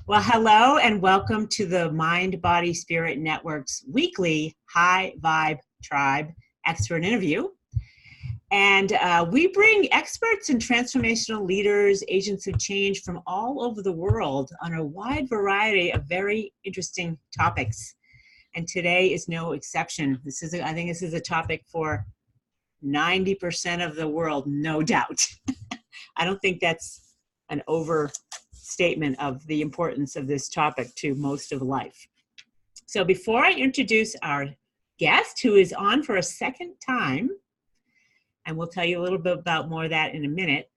Well, hello and welcome to the Mind, Body, Spirit Network's weekly High Vibe Tribe expert interview. And we bring experts and transformational leaders, agents of change from all over the world on a wide variety of very interesting topics. And today is no exception. I think this is a topic for 90% of the world, no doubt. I don't think that's an overstatement of the importance of this topic to most of life. So before I introduce our guest, who is on for a second time, and we'll tell you a little bit about more of that in a minute,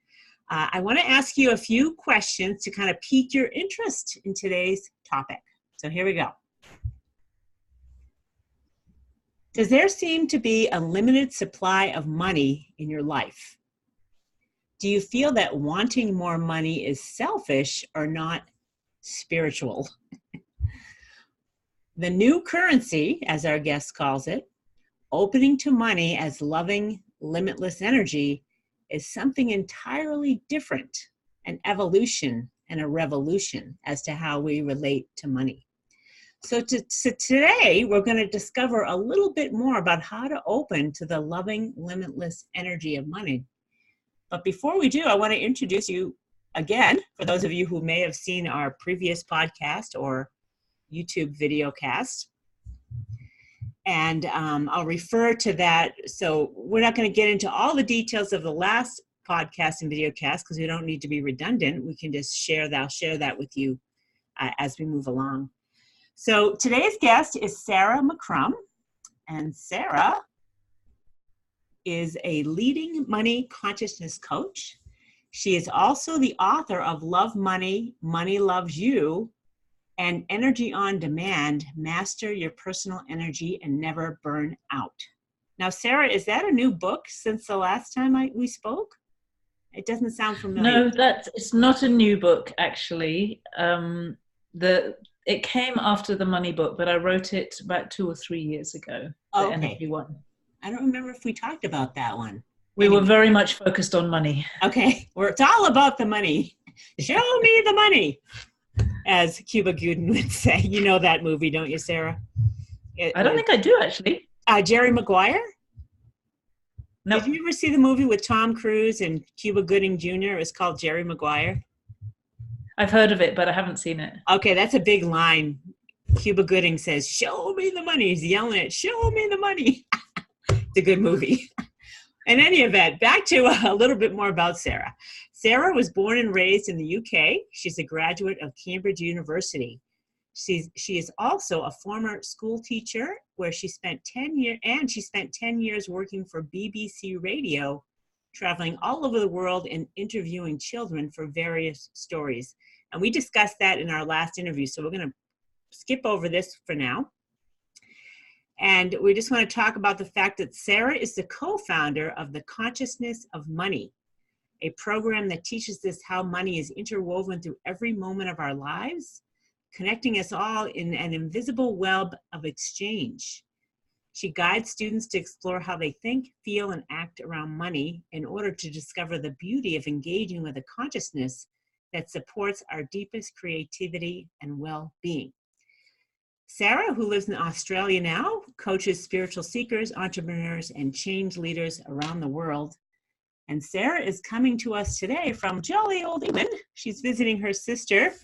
I want to ask you a few questions to kind of pique your interest in today's topic. So here we go. Does there seem to be a limited supply of money in your life? Do you feel that wanting more money is selfish or not spiritual? The new currency, as our guest calls it, opening to money as loving, limitless energy, is something entirely different, an evolution and a revolution as to how we relate to money. So today, we're going to discover a little bit more about how to open to the loving, limitless energy of money. But before we do, I want to introduce you again, for those of you who may have seen our previous podcast or YouTube video cast. And I'll refer to that. So we're not going to get into all the details of the last podcast and video cast because we don't need to be redundant. We can just share that. I'll share that with you as we move along. So today's guest is Sarah McCrum, and Sarah is a leading money consciousness coach. She is also the author of Love Money, Money Loves You, and Energy on Demand, Master Your Personal Energy and Never Burn Out. Now, Sarah, is that a new book since the last time we spoke? It doesn't sound familiar. No, it's not a new book, actually. It came after the money book, but I wrote it about 2 or 3 years ago. Oh, the okay. Energy one. I don't remember if we talked about that one. We were very much focused on money. Okay, it's all about the money. Show me the money, as Cuba Gooding would say. You know that movie, don't you, Sarah? I don't think I do, actually. Jerry Maguire? No. Did you ever see the movie with Tom Cruise and Cuba Gooding Jr.? It's called Jerry Maguire. I've heard of it, but I haven't seen it. Okay, that's a big line. Cuba Gooding says, "Show me the money." He's yelling it, "Show me the money." It's a good movie. In any event, back to a little bit more about Sarah. Sarah was born and raised in the UK. She's a graduate of Cambridge University. She is also a former school teacher where she spent 10 years working for BBC Radio, traveling all over the world and interviewing children for various stories. And we discussed that in our last interview, so we're going to skip over this for now. And we just want to talk about the fact that Sarah is the co-founder of the Consciousness of Money, a program that teaches us how money is interwoven through every moment of our lives, connecting us all in an invisible web of exchange. She guides students to explore how they think, feel, and act around money in order to discover the beauty of engaging with a consciousness that supports our deepest creativity and well-being. Sarah, who lives in Australia now, coaches spiritual seekers, entrepreneurs, and change leaders around the world. And Sarah is coming to us today from jolly old England. She's visiting her sister.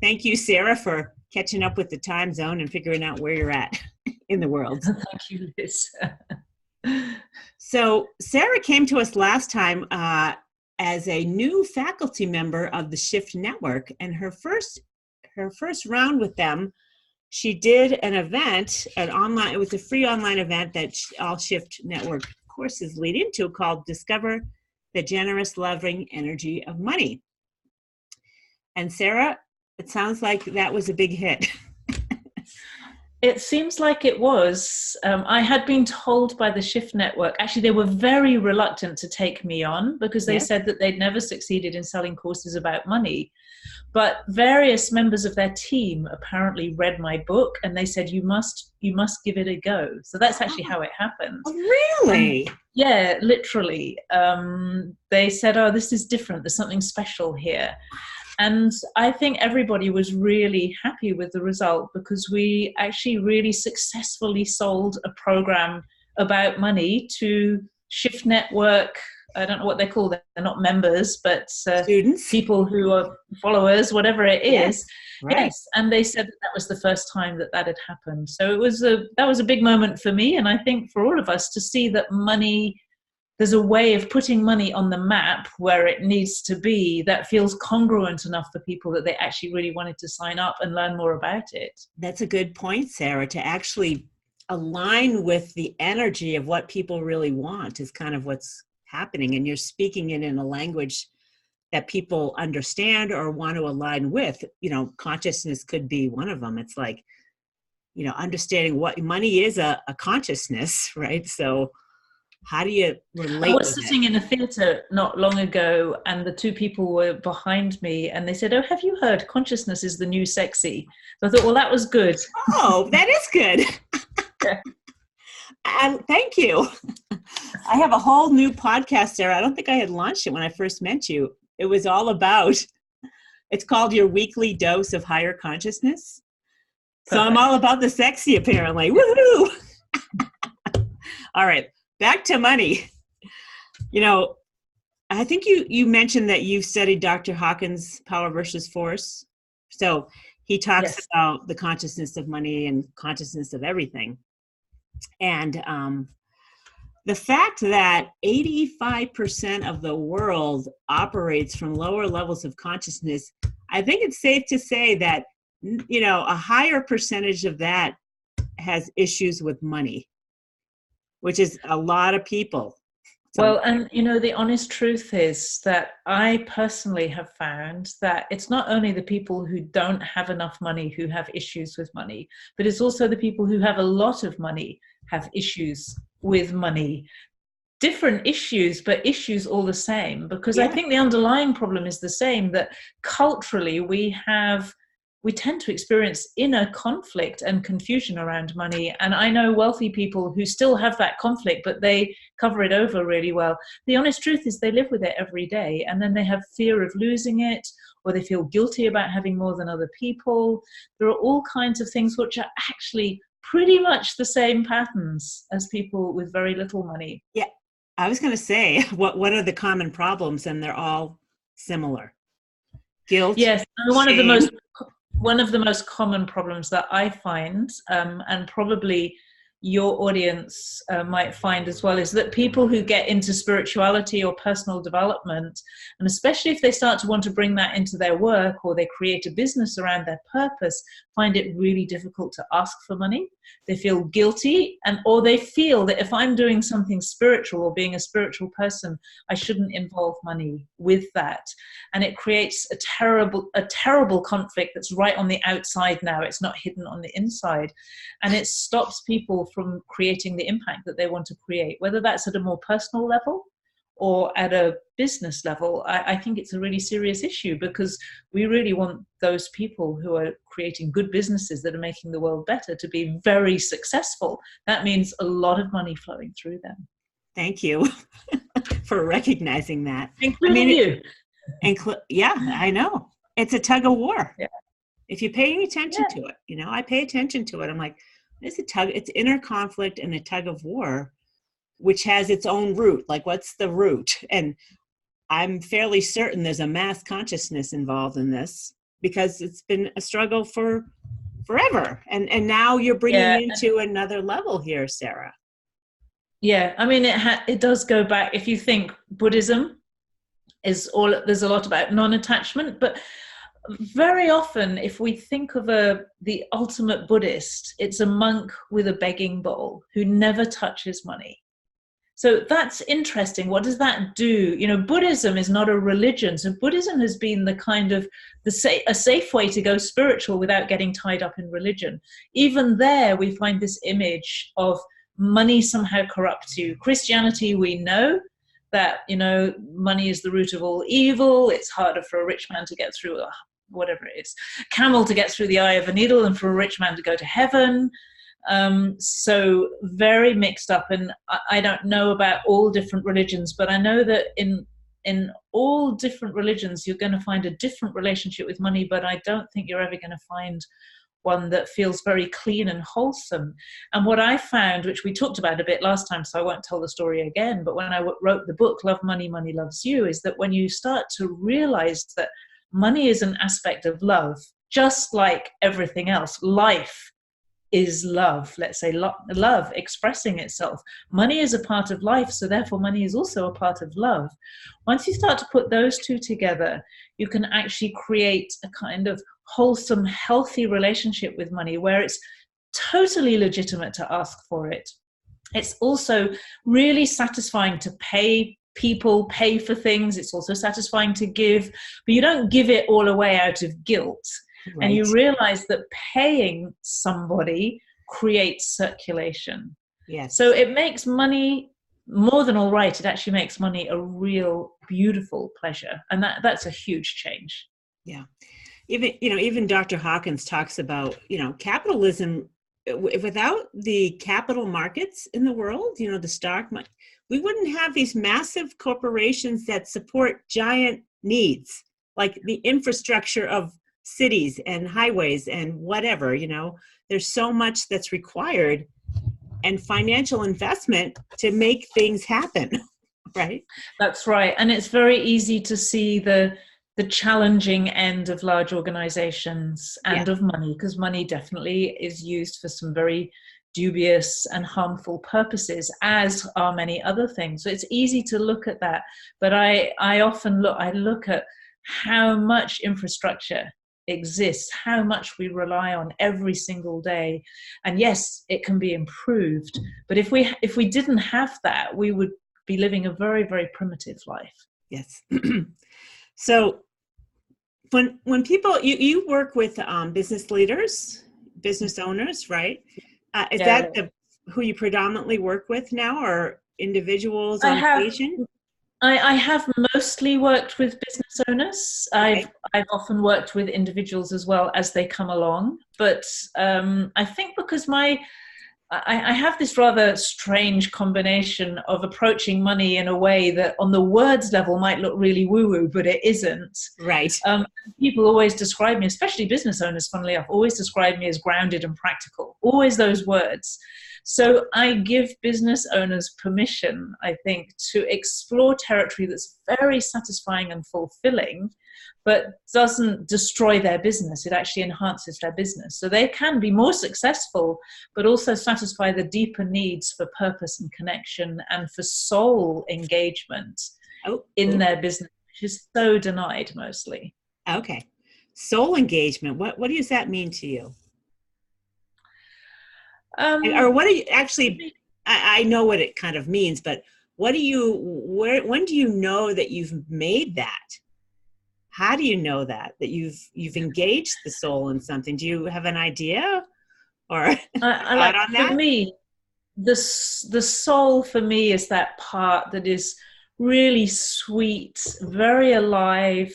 Thank you, Sarah, for catching up with the time zone and figuring out where you're at in the world. Thank you, Liz. So Sarah came to us last time as a new faculty member of the Shift Network, and her first round with them, she did an event, it was a free online event that all Shift Network courses lead into called Discover the Generous Loving Energy of Money. And Sarah, it sounds like that was a big hit. It seems like it was. I had been told by the Shift Network, actually they were very reluctant to take me on because they said that they'd never succeeded in selling courses about money. But various members of their team apparently read my book and they said, you must give it a go. So that's actually how it happened. Oh, really? Yeah, literally. They said, oh, this is different. There's something special here. And I think everybody was really happy with the result, because we actually really successfully sold a program about money to Shift Network. I don't know what they're called. They're not members, but Students. people who are followers, whatever it Yes, is. right. Yes, and they said that was the first time that had happened. So that was a big moment for me, and I think for all of us, to see that money, there's a way of putting money on the map where it needs to be that feels congruent enough for people that they actually really wanted to sign up and learn more about it. That's a good point, Sarah, to actually align with the energy of what people really want is kind of what's happening. And you're speaking it in a language that people understand or want to align with. You know, consciousness could be one of them. It's like, you know, understanding what money is, a consciousness, right? So how do you relate? I was sitting in a theatre not long ago, and the two people were behind me, and they said, "Oh, have you heard consciousness is the new sexy?" So I thought, well, that was good. Oh, that is good. Yeah. And thank you. I have a whole new podcast, Sarah. I don't think I had launched it when I first met you. It was all about, it's called Your Weekly Dose of Higher Consciousness. So I'm all about the sexy, apparently. Woohoo! All right, back to money. You know, I think you mentioned that you studied Dr. Hawkins' Power versus Force. So he talks about the consciousness of money and consciousness of everything. And the fact that 85% of the world operates from lower levels of consciousness, I think it's safe to say that, you know, a higher percentage of that has issues with money, which is a lot of people. So, well, and you know, the honest truth is that I personally have found that it's not only the people who don't have enough money who have issues with money, but it's also the people who have a lot of money have issues with money. Different issues, but issues all the same, because I think the underlying problem is the same, that culturally we tend to experience inner conflict and confusion around money. And I know wealthy people who still have that conflict, but they cover it over really well. The honest truth is they live with it every day, and then they have fear of losing it, or they feel guilty about having more than other people. There are all kinds of things which are actually pretty much the same patterns as people with very little money. Yeah, I was going to say, what are the common problems? And they're all similar. Guilt. Yes, and shame. one of the most common problems that I find, and probably your audience might find as well, is that people who get into spirituality or personal development, and especially if they start to want to bring that into their work or they create a business around their purpose, find it really difficult to ask for money. They feel guilty, or they feel that if I'm doing something spiritual or being a spiritual person, I shouldn't involve money with that. And it creates a terrible conflict that's right on the outside now. It's not hidden on the inside. And it stops people from creating the impact that they want to create, whether that's at a more personal level or at a business level. I think it's a really serious issue, because we really want those people who are creating good businesses that are making the world better to be very successful. That means a lot of money flowing through them. Thank you for recognizing that. Including you. Yeah, I know. It's a tug of war. Yeah. If you're paying attention to it, you know, I pay attention to it. I'm like, it's inner conflict and a tug of war, which has its own root. Like, what's the root? And I'm fairly certain there's a mass consciousness involved in this, because it's been a struggle for forever. And now you're bringing it to another level here, Sarah. Yeah, I mean, it does go back. If you think Buddhism there's a lot about non-attachment, but very often, if we think of the ultimate Buddhist, it's a monk with a begging bowl who never touches money. So that's interesting. What does that do? You know, Buddhism is not a religion. So Buddhism has been the kind of a safe way to go spiritual without getting tied up in religion. Even there, we find this image of money somehow corrupts you. Christianity, we know that, you know, money is the root of all evil. It's harder for a rich man to get through, whatever it is, camel to get through the eye of a needle than for a rich man to go to heaven. So very mixed up. And I don't know about all different religions, but I know that in in all different religions, you're going to find a different relationship with money, but I don't think you're ever going to find one that feels very clean and wholesome. And what I found, which we talked about a bit last time, so I won't tell the story again, but when I wrote the book, Love Money, Money Loves You, is that when you start to realize that money is an aspect of love, just like everything else, life is love, let's say love expressing itself. Money is a part of life, so therefore money is also a part of love. Once you start to put those two together, you can actually create a kind of wholesome, healthy relationship with money where it's totally legitimate to ask for it. It's also really satisfying to pay people, pay for things. It's also satisfying to give, but you don't give it all away out of guilt. Right. And you realize that paying somebody creates circulation. Yes. So it makes money more than all right. It actually makes money a real beautiful pleasure. And that's a huge change. Yeah. Even Dr. Hawkins talks about, capitalism, without the capital markets in the world, the stock market, we wouldn't have these massive corporations that support giant needs, like the infrastructure of cities and highways and whatever. There's so much that's required and financial investment to make things happen. Right? That's right. And it's very easy to see the challenging end of large organizations and of money, because money definitely is used for some very dubious and harmful purposes, as are many other things. So it's easy to look at that. But I often look at how much infrastructure exists, how much we rely on every single day. And yes, it can be improved. But if we didn't have that, we would be living a very, very primitive life. Yes. So when people, you work with business leaders, business owners, right? Is that who you predominantly work with now, or individuals on occasion? I have mostly worked with business owners. Okay. I've often worked with individuals as well as they come along. But I think because I have this rather strange combination of approaching money in a way that on the words level might look really woo-woo, but it isn't. Right. People always describe me, especially business owners, funnily enough, always describe me as grounded and practical. Always those words. So I give business owners permission, I think, to explore territory that's very satisfying and fulfilling, but doesn't destroy their business. It actually enhances their business. So they can be more successful, but also satisfy the deeper needs for purpose and connection and for soul engagement in their business, which is so denied mostly. Okay. Soul engagement. What does that mean to you? Or what do you actually, I know what it kind of means, but when do you know that you've made that? How do you know that you've engaged the soul in something? Do you have an idea or thought on that? For me, the soul for me is that part that is really sweet, very alive.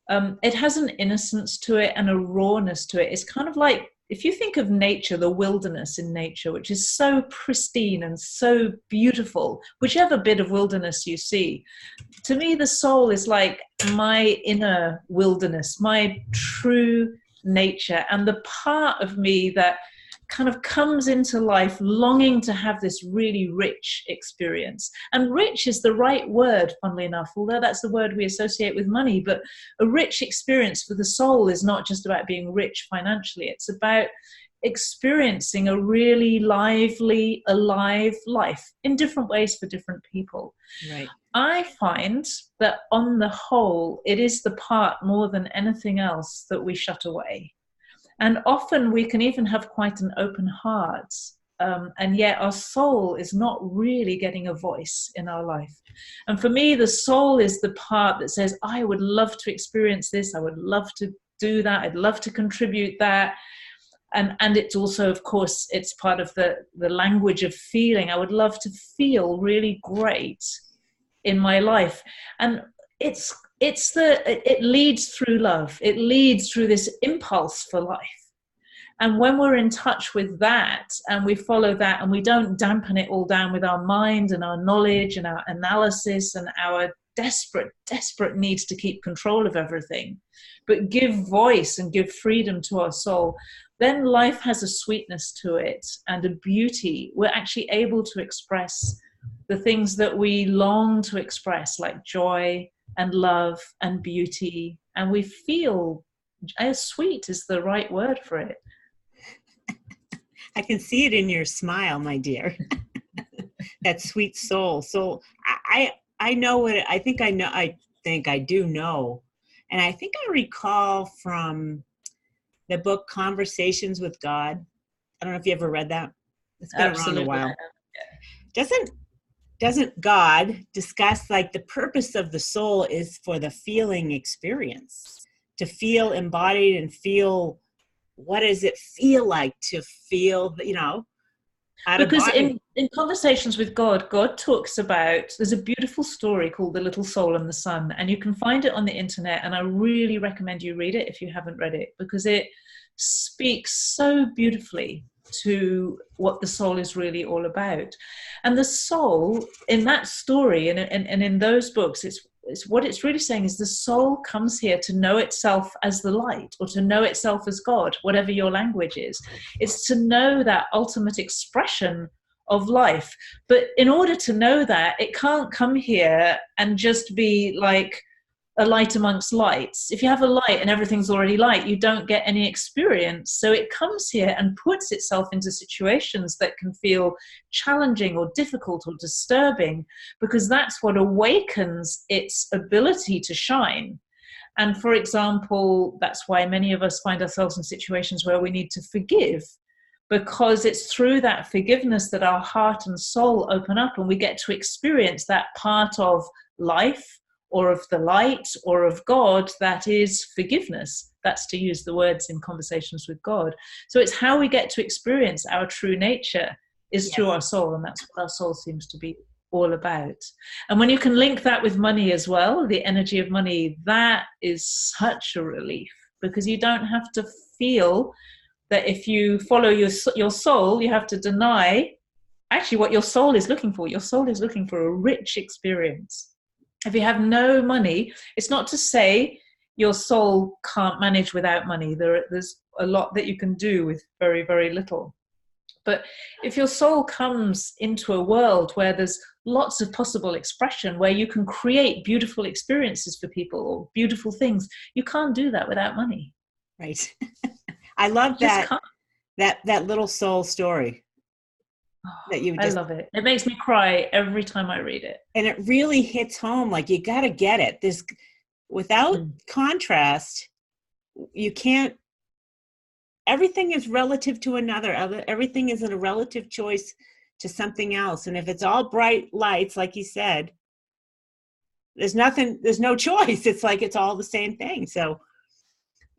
It has an innocence to it and a rawness to it. It's kind of like, if you think of nature, the wilderness in nature, which is so pristine and so beautiful, whichever bit of wilderness you see, to me, the soul is like my inner wilderness, my true nature, and the part of me that kind of comes into life longing to have this really rich experience. And rich is the right word, funnily enough, although that's the word we associate with money. But a rich experience for the soul is not just about being rich financially. It's about experiencing a really lively, alive life in different ways for different people. Right. I find that on the whole, it is the part more than anything else that we shut away. And often we can even have quite an open heart, and yet our soul is not really getting a voice in our life. And for me, the soul is the part that says, I would love to experience this, I would love to do that, I'd love to contribute that. And it's also, of course, it's part of the language of feeling. I would love to feel really great in my life. And it leads through love. It leads through this impulse for life. And when we're in touch with that and we follow that and we don't dampen it all down with our mind and our knowledge and our analysis and our desperate needs to keep control of everything, but give voice and give freedom to our soul, then life has a sweetness to it and a beauty. We're actually able to express the things that we long to express, like joy and love and beauty. And we feel, sweet is the right word for it. I can see it in your smile, my dear. That sweet soul. So I know what I think I know. I think I do know. And I think I recall from the book Conversations with God. I don't know if you ever read that. It's been around a while. Doesn't God discuss like the purpose of the soul is for the feeling experience, to feel embodied and feel, what does it feel like to feel, out of Because body? in Conversations with God, God talks about, there's a beautiful story called The Little Soul and the Sun, and you can find it on the internet, and I really recommend you read it if you haven't read it, because it speaks so beautifully to what the soul is really all about. And the soul in that story and in those books, it's what it's really saying is the soul comes here to know itself as the light, or to know itself as God, whatever your language is. It's to know that ultimate expression of life. But in order to know that, it can't come here and just be like a light amongst lights. If you have a light and everything's already light, you don't get any experience. So it comes here and puts itself into situations that can feel challenging or difficult or disturbing, because that's what awakens its ability to shine. And for example, that's why many of us find ourselves in situations where we need to forgive, because it's through that forgiveness that our heart and soul open up and we get to experience that part of life, or of the light, or of God, that is forgiveness. That's to use the words in Conversations with God. So it's how we get to experience our true nature is through our soul, and that's what our soul seems to be all about. And when you can link that with money as well, the energy of money, that is such a relief, because you don't have to feel that if you follow your soul, you have to deny actually what your soul is looking for. Your soul is looking for a rich experience. If you have no money, it's not to say your soul can't manage without money. There's a lot that you can do with very, very little. But if your soul comes into a world where there's lots of possible expression, where you can create beautiful experiences for people or beautiful things, you can't do that without money. Right. I love that little soul story. That you just, I love it. It makes me cry every time I read it. And it really hits home. Like, you got to get it. This, without contrast, you can't, everything is relative to another. Everything is a relative choice to something else. And if it's all bright lights, like you said, there's no choice. It's like, it's all the same thing. So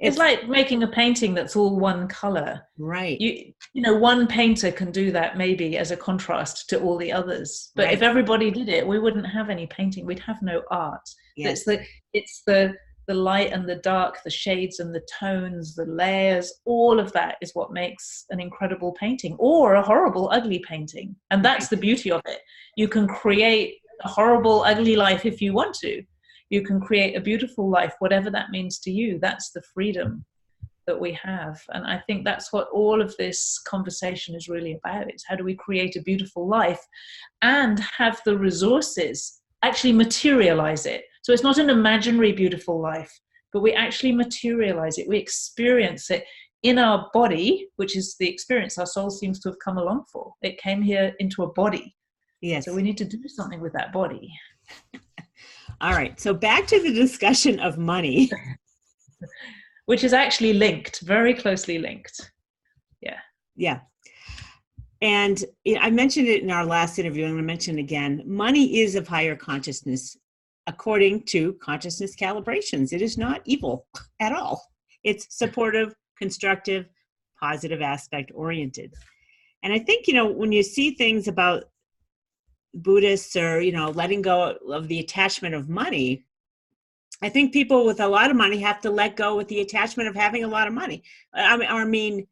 it's like making a painting that's all one color. Right. You know, one painter can do that maybe as a contrast to all the others. But if everybody did it, we wouldn't have any painting. We'd have no art. Yes. It's the light and the dark, the shades and the tones, the layers, all of that is what makes an incredible painting, or a horrible, ugly painting. And that's the beauty of it. You can create a horrible, ugly life if you want to. You can create a beautiful life, whatever that means to you. That's the freedom that we have. And I think that's what all of this conversation is really about. It's how do we create a beautiful life and have the resources, actually materialize it. So it's not an imaginary beautiful life, but we actually materialize it. We experience it in our body, which is the experience our soul seems to have come along for. It came here into a body. Yes. So we need to do something with that body. All right. So back to the discussion of money. Which is actually linked, very closely linked. Yeah. Yeah. And I mentioned it in our last interview. I'm going to mention it again. Money is of higher consciousness according to consciousness calibrations. It is not evil at all. It's supportive, constructive, positive aspect oriented. And I think, when you see things about Buddhists or, letting go of the attachment of money, I think people with a lot of money have to let go with the attachment of having a lot of money. I mean,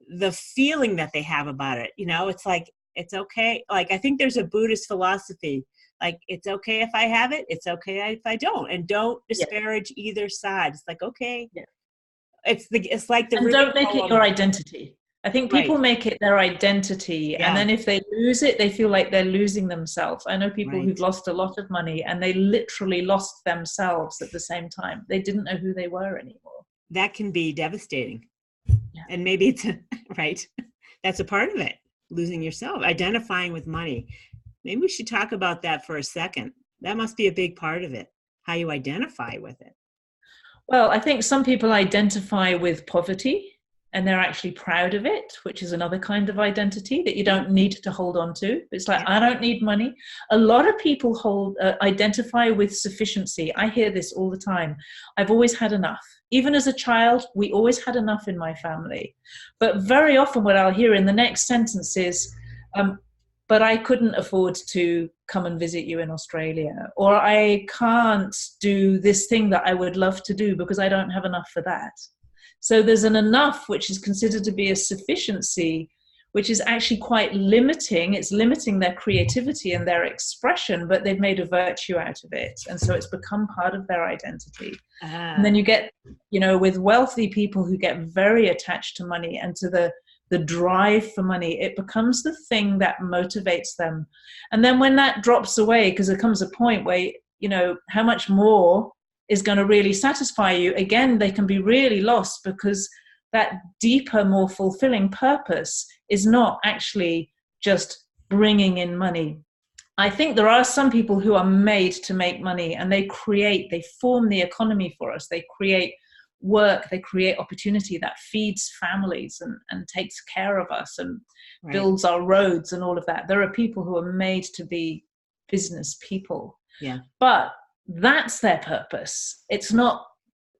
the feeling that they have about it, it's like, it's okay. Like, I think there's a Buddhist philosophy Like, it's okay if I have it. It's okay if I don't. And don't Yeah. disparage either side. It's like, okay. Yeah. It's like the And Riddick don't make it poem. your identity. I think people Right. make it their identity, and Yeah. then if they lose it, they feel like they're losing themselves. I know people Right. who've lost a lot of money and they literally lost themselves at the same time. They didn't know who they were anymore. That can be devastating. Yeah. And maybe it's right. That's a part of it. Losing yourself, identifying with money. Maybe we should talk about that for a second. That must be a big part of it, how you identify with it. Well, I think some people identify with poverty and they're actually proud of it, which is another kind of identity that you don't need to hold on to. It's like, I don't need money. A lot of people identify with sufficiency. I hear this all the time. I've always had enough. Even as a child, we always had enough in my family. But very often what I'll hear in the next sentence is, but I couldn't afford to come and visit you in Australia, or I can't do this thing that I would love to do because I don't have enough for that. So there's an enough which is considered to be a sufficiency, which is actually quite limiting. It's limiting their creativity and their expression, but they've made a virtue out of it. And so it's become part of their identity. And then you get, with wealthy people who get very attached to money and to the drive for money, it becomes the thing that motivates them. And then when that drops away, because there comes a point where, how much more is going to really satisfy you, again, they can be really lost because that deeper, more fulfilling purpose is not actually just bringing in money. I think there are some people who are made to make money, and they form the economy for us. They create work, they create opportunity that feeds families and takes care of us and builds our roads and all of that. There are people who are made to be business people. Yeah. But that's their purpose. It's not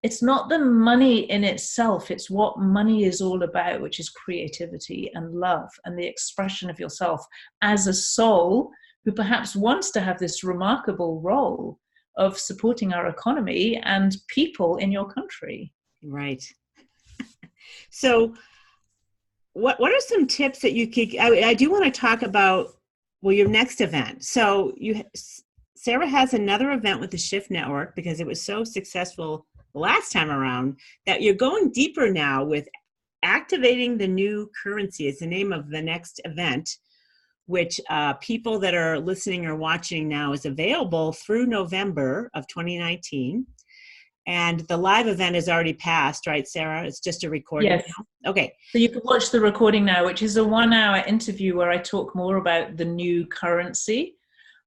the money in itself. It's what money is all about, which is creativity and love and the expression of yourself as a soul who perhaps wants to have this remarkable role of supporting our economy and people in your country. Right. So what are some tips that you could, I do want to talk about, your next event. So Sarah has another event with the Shift Network because it was so successful the last time around that you're going deeper now with activating the new currency is the name of the next event, which people that are listening or watching now is available through November of 2019. And the live event is already passed, right, Sarah? It's just a recording Yes. now? Okay. So you can watch the recording now, which is a 1-hour interview where I talk more about the new currency,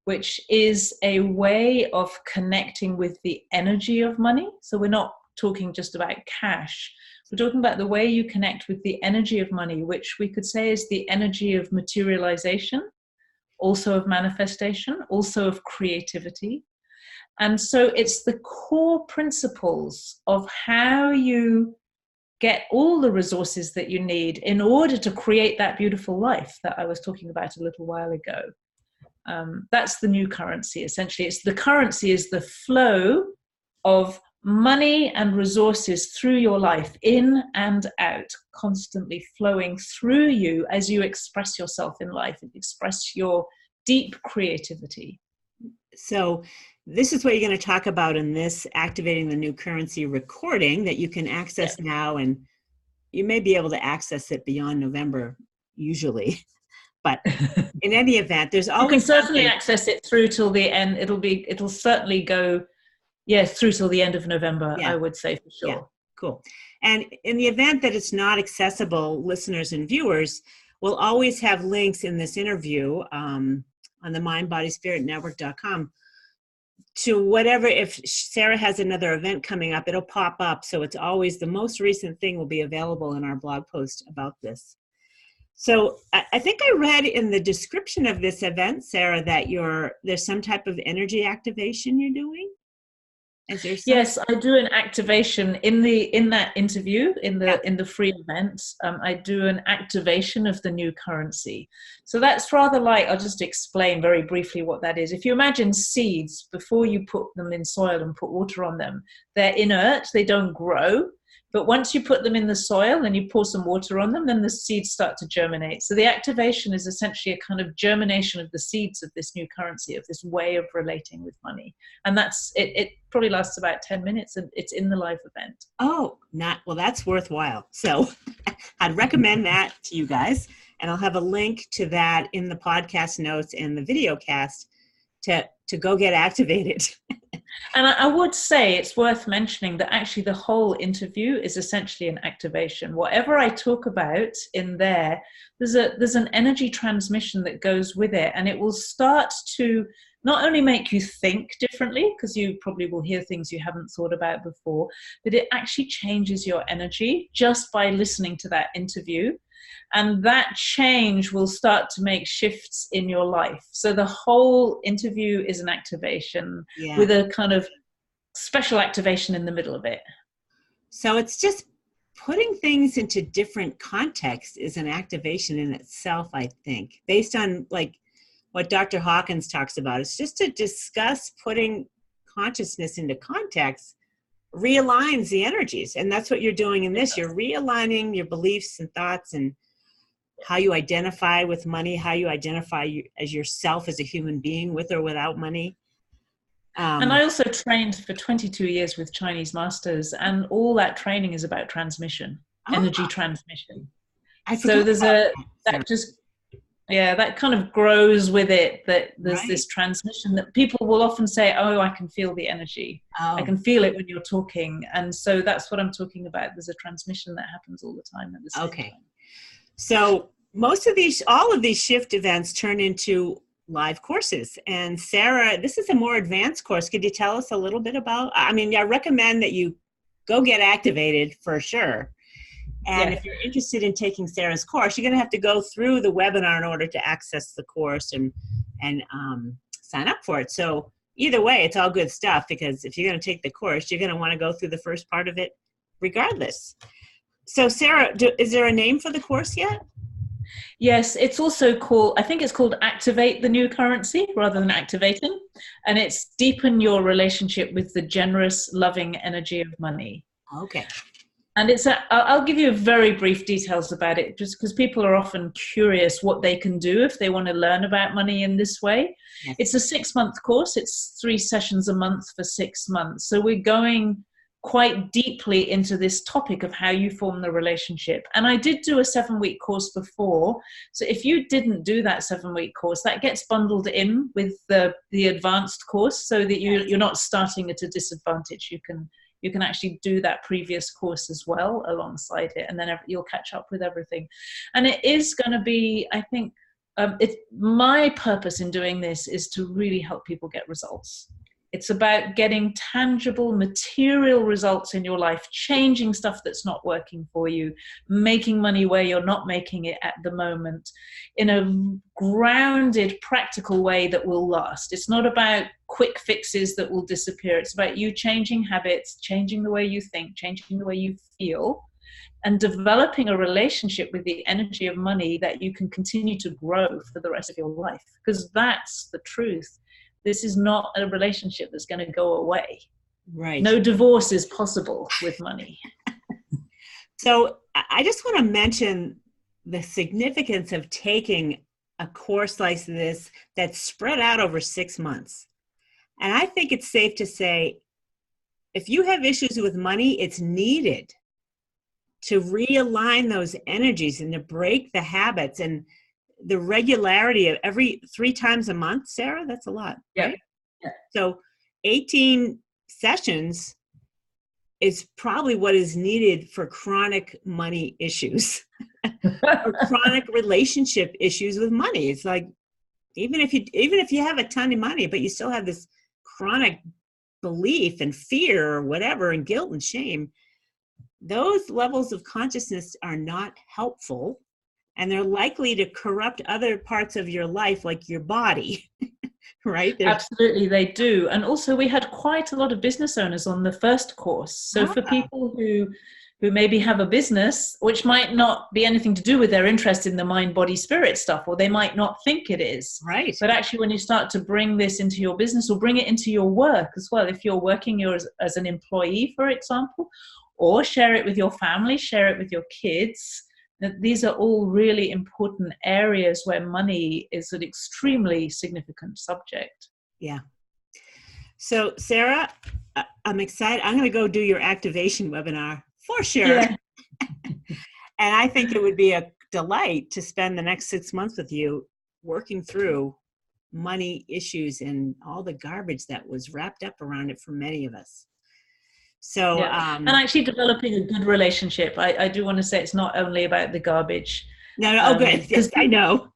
which is a way of connecting with the energy of money. So we're not talking just about cash. We're talking about the way you connect with the energy of money, which we could say is the energy of materialization, also of manifestation, also of creativity. And so it's the core principles of how you get all the resources that you need in order to create that beautiful life that I was talking about a little while ago. That's the new currency, essentially. The currency is the flow of money and resources through your life, in and out, constantly flowing through you as you express yourself in life and express your deep creativity. So this is what you're going to talk about in this Activating the New Currency recording that you can access now, and you may be able to access it beyond November usually. But in any event, there's always you can certainly access it through till the end. It'll certainly go, through till the end of November, I would say for sure. Yeah, cool. And in the event that it's not accessible, listeners and viewers will always have links in this interview on the mindbodyspiritnetwork.com to whatever. If Sarah has another event coming up, it'll pop up. So it's always the most recent thing will be available in our blog post about this. So I think I read in the description of this event, Sarah, that there's some type of energy activation you're doing. Yes, I do an activation in that interview in the free event. I do an activation of the new currency. So that's rather like, I'll just explain very briefly what that is. If you imagine seeds, before you put them in soil and put water on them, they're inert, they don't grow. But once you put them in the soil and you pour some water on them, then the seeds start to germinate. So the activation is essentially a kind of germination of the seeds of this new currency, of this way of relating with money. And that's it. It probably lasts about 10 minutes, and it's in the live event. Oh, well, that's worthwhile. So I'd recommend that to you guys. And I'll have a link to that in the podcast notes and the video cast to go get activated. And I would say it's worth mentioning that actually the whole interview is essentially an activation. Whatever I talk about in there, there's an energy transmission that goes with it, and it will start to not only make you think differently, because you probably will hear things you haven't thought about before, but it actually changes your energy just by listening to that interview. And that change will start to make shifts in your life. So the whole interview is an activation with a kind of special activation in the middle of it. So it's just putting things into different contexts is an activation in itself, I think, based on like what Dr. Hawkins talks about. It's just to discuss putting consciousness into context realigns the energies. And that's what you're doing in this. You're realigning your beliefs and thoughts and how you identify with money, how you identify as yourself as a human being with or without money. And I also trained for 22 years with Chinese masters, and all that training is about transmission, energy transmission. So there's that kind of grows with it, that there's this transmission that people will often say, oh, I can feel the energy. I can feel it when you're talking. And so that's what I'm talking about. There's a transmission that happens all the time at the same time. So all of these shift events turn into live courses. And Sarah, this is a more advanced course. Could you tell us a little bit about, I recommend that you go get activated for sure. And if you're interested in taking Sarah's course, you're going to have to go through the webinar in order to access the course and sign up for it. So either way, it's all good stuff, because if you're going to take the course, you're going to want to go through the first part of it regardless. So Sarah, is there a name for the course yet? Yes, it's also called, I think it's called Activate the New Currency rather than Activating. And it's deepen your relationship with the generous, loving energy of money. Okay. And I'll give you very brief details about it, just because people are often curious what they can do if they want to learn about money in this way. Yes. It's a 6-month course. It's 3 sessions a month for 6 months. So we're going quite deeply into this topic of how you form the relationship. And I did do a 7-week course before. So if you didn't do that 7-week course, that gets bundled in with the advanced course, so that you're not starting at a disadvantage. You can actually do that previous course as well alongside it, and then you'll catch up with everything. And it is going to be, I think, my purpose in doing this is to really help people get results. It's about getting tangible, material results in your life, changing stuff that's not working for you, making money where you're not making it at the moment, in a grounded, practical way that will last. It's not about quick fixes that will disappear. It's about you changing habits, changing the way you think, changing the way you feel, and developing a relationship with the energy of money that you can continue to grow for the rest of your life. Because that's the truth. This is not a relationship that's going to go away. Right. No divorce is possible with money. So I just want to mention the significance of taking a course like this that's spread out over 6 months. And I think it's safe to say, if you have issues with money, it's needed to realign those energies and to break the habits and the regularity of every 3 times a month. Sarah, that's a lot. Yeah. Right? Yeah. So 18 sessions is probably what is needed for chronic money issues or chronic relationship issues with money. It's like, even if you have a ton of money, but you still have this chronic belief and fear or whatever, and guilt and shame, those levels of consciousness are not helpful. And they're likely to corrupt other parts of your life, like your body, right? Absolutely, they do. And also, we had quite a lot of business owners on the first course. So for people who maybe have a business, which might not be anything to do with their interest in the mind, body, spirit stuff, or they might not think it is. Right. But actually, when you start to bring this into your business, or bring it into your work as well, if you're working as an employee, for example, or share it with your family, share it with your kids. That these are all really important areas where money is an extremely significant subject. Yeah. So Sarah, I'm excited. I'm going to go do your activation webinar for sure. Yeah. And I think it would be a delight to spend the next 6 months with you working through money issues and all the garbage that was wrapped up around it for many of us. So, yeah. And actually developing a good relationship. I do want to say it's not only about the garbage. no, good. Yes, I know.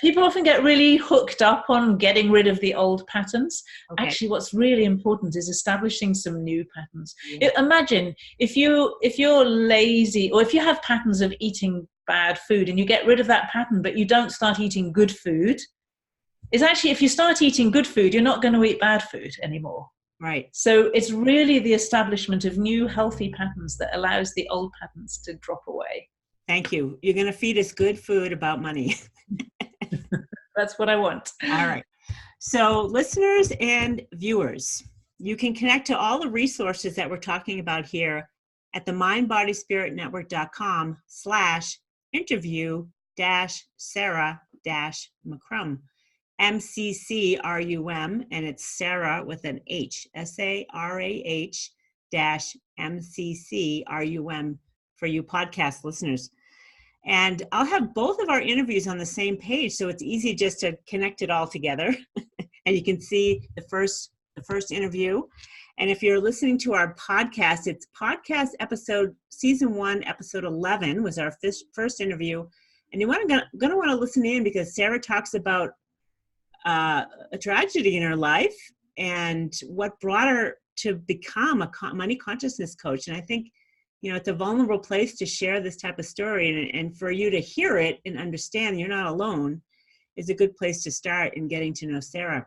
People often get really hooked up on getting rid of the old patterns. Okay. Actually, what's really important is establishing some new patterns. Yeah. Imagine if you're lazy, or if you have patterns of eating bad food and you get rid of that pattern, but you don't start eating good food. It's actually, if you start eating good food, you're not going to eat bad food anymore. Right. So it's really the establishment of new healthy patterns that allows the old patterns to drop away. Thank you. You're going to feed us good food about money. That's what I want. All right. So listeners and viewers, you can connect to all the resources that we're talking about here at the mindbodyspiritnetwork.com/interview-Sarah-McCrum. MCCRUM, and it's Sarah with an H, SARAH-MCCRUM for you podcast listeners. And I'll have both of our interviews on the same page, so it's easy just to connect it all together. And you can see the first interview. And if you're listening to our podcast, it's podcast episode, season 1, episode 11 was our first interview. And you're going to want to listen in because Sarah talks about a tragedy in her life and what brought her to become a money consciousness coach. And I think, it's a vulnerable place to share this type of story, and for you to hear it and understand you're not alone is a good place to start in getting to know Sarah.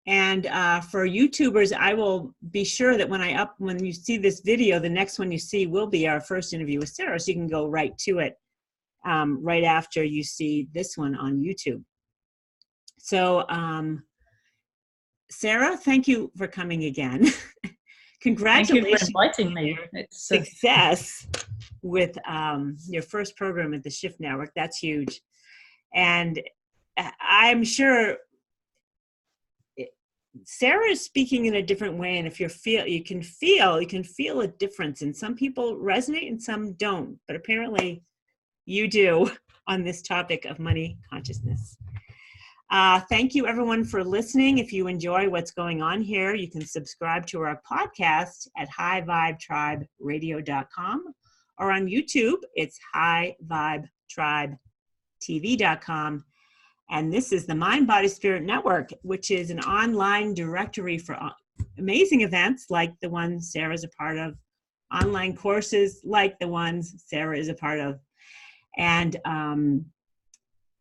And for YouTubers, I will be sure that when you see this video, the next one you see will be our first interview with Sarah, so you can go right to it right after you see this one on YouTube. So, Sarah, thank you for coming again. Congratulations. Thank you for inviting me. It's success with your first program at the Shift Network. That's huge. And I'm sure Sarah is speaking in a different way. And if you can feel a difference. And some people resonate and some don't. But apparently you do on this topic of money consciousness. Thank you, everyone, for listening. If you enjoy what's going on here, you can subscribe to our podcast at highvibetriberadio.com, or on YouTube, it's highvibetribetv.com. And this is the Mind, Body, Spirit Network, which is an online directory for amazing events like the ones Sarah's a part of, online courses like the ones Sarah is a part of, and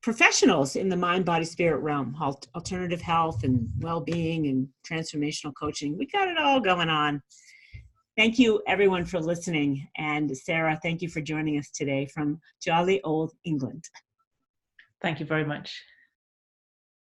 professionals in the mind, body, spirit realm, alternative health and well-being and transformational coaching. We got it all going on. Thank you, everyone, for listening. And Sarah, thank you for joining us today from jolly old England. Thank you very much.